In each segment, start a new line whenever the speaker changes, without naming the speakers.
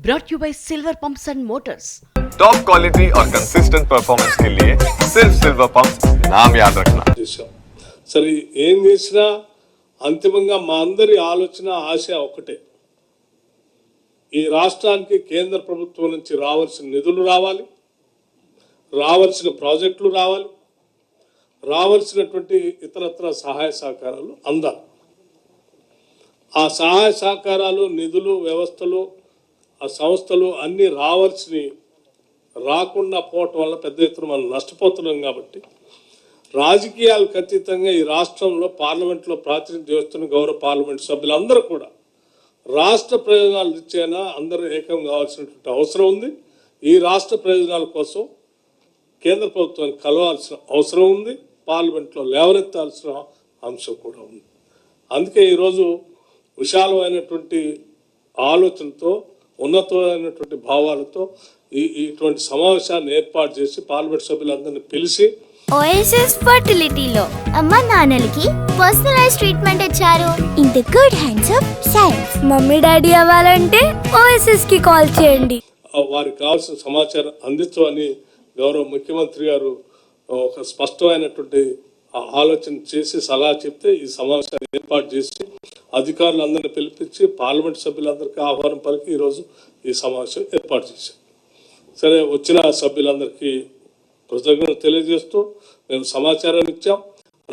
brought you by Silver Pumps and Motors.
Top quality और consistent performance के लिए सिर्फ सिल्वर पंप्स नाम याद रखना।
సరే ఏం చేసినా అంతిమంగా మా అందరి ఆలోచన ఆశ ఒకటే, ఈ రాష్ట్రానికి కేంద్ర ప్రభుత్వం నుంచి రావాల్సిన నిధులు రావాలి, రావాల్సిన ప్రాజెక్టులు రావాలి, రావాల్సినటువంటి ఇతరత్ర సహాయ సహకారాలు అందాలి. ఆ సహాయ సహకారాలు, నిధులు, వ్యవస్థలు, ఆ సంస్థలు అన్నీ రాకుండా పోవటం వల్ల పెద్ద ఎత్తున మనం నష్టపోతున్నాం. కాబట్టి రాజకీయాలకు అతీతంగా ఈ రాష్ట్రంలో పార్లమెంట్లో ప్రాతినిధ్యం వస్తున్న గౌరవ పార్లమెంట్ సభ్యులందరూ కూడా రాష్ట్ర ప్రయోజనాలు ఇచ్చేనా అందరూ ఏకం కావాల్సినటువంటి అవసరం ఉంది. ఈ రాష్ట్ర ప్రయోజనాల కోసం కేంద్ర ప్రభుత్వాన్ని కలవాల్సిన అవసరం ఉంది, పార్లమెంట్లో లేవనెత్తాల్సిన అంశం కూడా ఉంది. అందుకే ఈరోజు విశాలమైనటువంటి ఆలోచనతో, ఉన్నతమైనటువంటి భావాలతో ఇటువంటి సమావేశాన్ని ఏర్పాటు చేసి పార్లమెంట్ సభ్యులందరినీ పిలిచి
ఓఎస్ఎస్ ఫర్టిలిటీలో అమ్మ నాన్నలకి పర్సనలైజ్ ట్రీట్మెంట్ ఇచ్చారు. In the good hands of science. Mummy daddy అవ్వాలంటే ఓఎస్ఎస్ కి కాల్ చేయండి.
వారికి కావాల్సిన సమాచారం అందించమని గౌరవ ముఖ్యమంత్రి గారు ఒక స్పష్టమైనటువంటి ఆలోచన చేసి సలహా చెప్తే ఈ సమావేశాన్ని ఏర్పాటు చేసి అధికారులందరినీ పిలిపించి పార్లమెంట్ సభ్యులందరికీ ఆహ్వానం పలికి ఈరోజు ఈ సమావేశం ఏర్పాటు చేశాం. సరే, వచ్చిన సభ్యులందరికీ కృతజ్ఞతలు తెలియజేస్తూ మేము సమాచారం ఇచ్చాం.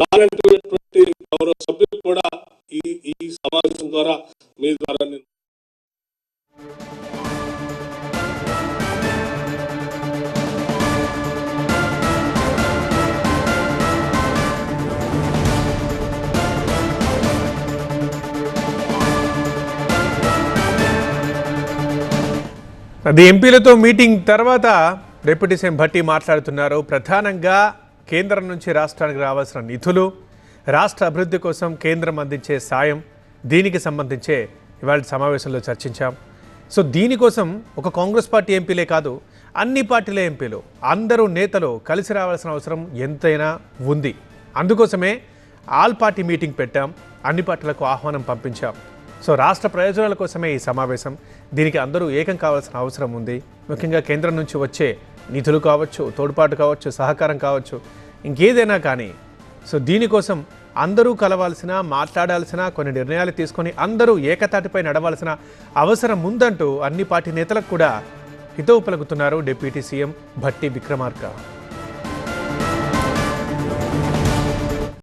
రానటువంటి గౌరవ సభ్యులు కూడా ఈ సమావేశం ద్వారా మీ ద్వారా
అది ఎంపీలతో మీటింగ్ తర్వాత డిప్యూటీ సీఎం భట్టి మాట్లాడుతున్నారు. ప్రధానంగా కేంద్రం నుంచి రాష్ట్రానికి రావాల్సిన నిధులు, రాష్ట్ర అభివృద్ధి కోసం కేంద్రం అందించే సాయం, దీనికి సంబంధించే ఇవాళ సమావేశంలో చర్చించాం. సో దీనికోసం ఒక కాంగ్రెస్ పార్టీ ఎంపీలే కాదు, అన్ని పార్టీల ఎంపీలు, అందరూ నేతలు కలిసి రావాల్సిన అవసరం ఎంతైనా ఉంది. అందుకోసమే ఆల్ పార్టీ మీటింగ్ పెట్టాం, అన్ని పార్టీలకు ఆహ్వానం పంపించాం. సో రాష్ట్ర ప్రయోజనాల కోసమే ఈ సమావేశం. దీనికి అందరూ ఏకం కావాల్సిన అవసరం ఉంది. ముఖ్యంగా కేంద్రం నుంచి వచ్చే నిధులు కావచ్చు, తోడ్పాటు కావచ్చు, సహకారం కావచ్చు, ఇంకేదైనా కానీ. సో దీనికోసం అందరూ కలవాల్సిన, మాట్లాడాల్సిన, కొన్ని నిర్ణయాలు తీసుకొని అందరూ ఏకతాటిపై నడవాల్సిన అవసరం ఉందంటూ అన్ని పార్టీ నేతలకు కూడా హితవు పలుకుతున్నారు డిప్యూటీ సీఎం భట్టి విక్రమార్క.